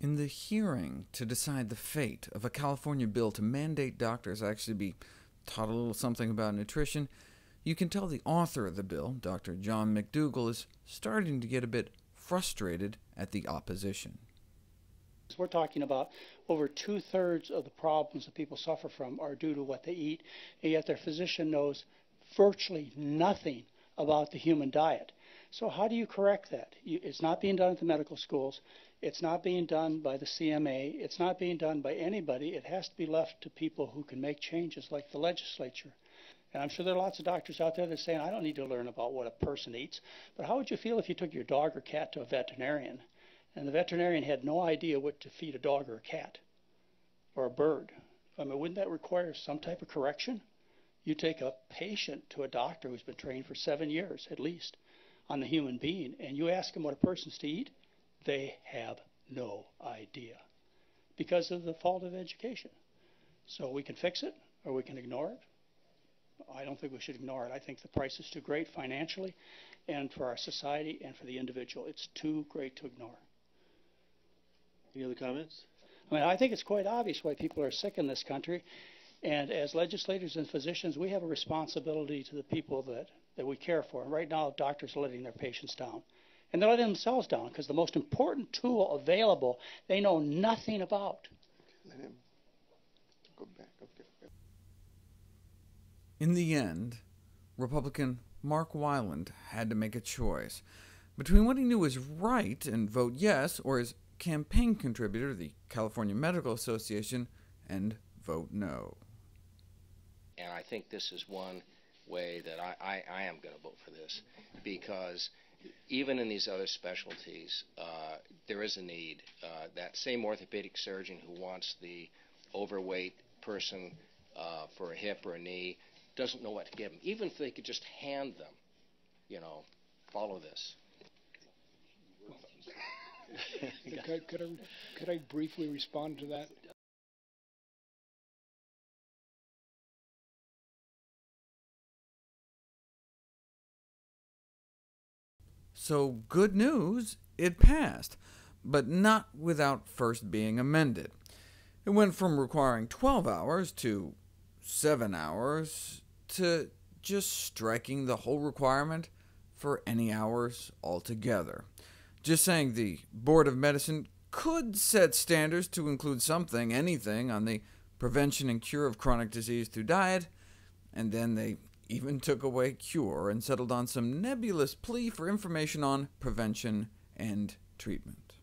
In the hearing to decide the fate of a California bill to mandate doctors actually be taught a little something about nutrition, you can tell the author of the bill, Dr. John McDougall, is starting to get a bit frustrated at the opposition. We're talking about over 2/3 of the problems that people suffer from are due to what they eat, and yet their physician knows virtually nothing about the human diet. So how do you correct that? It's not being done at the medical schools. It's not being done by the CMA. It's not being done by anybody. It has to be left to people who can make changes, like the legislature. And I'm sure there are lots of doctors out there that are saying, I don't need to learn about what a person eats. But how would you feel if you took your dog or cat to a veterinarian, and the veterinarian had no idea what to feed a dog or a cat or a bird? I mean, wouldn't that require some type of correction? You take a patient to a doctor who's been trained for 7 years, at least, on the human being, and you ask them what a person's to eat, they have no idea because of the fault of education. So we can fix it, or we can ignore it. I don't think we should ignore it. I think the price is too great financially, and for our society, and for the individual. It's too great to ignore. Any other comments? I mean, I think it's quite obvious why people are sick in this country, and as legislators and physicians, we have a responsibility to the people that we care for. And right now, doctors are letting their patients down. And they're letting themselves down, because the most important tool available, they know nothing about. Let him go back. Okay. In the end, Republican Mark Weiland had to make a choice between what he knew was right and vote yes, or his campaign contributor, the California Medical Association, and vote no. And I think this is one way that I am going to vote for this, because even in these other specialties, there is a need. That same orthopedic surgeon who wants the overweight person for a hip or a knee doesn't know what to give them. Even if they could just hand them, follow this. Could I briefly respond to that? So good news, it passed, but not without first being amended. It went from requiring 12 hours to 7 hours to just striking the whole requirement for any hours altogether. Just saying the Board of Medicine could set standards to include something, anything, on the prevention and cure of chronic disease through diet, and then they even took away cure and settled on some nebulous plea for information on prevention and treatment.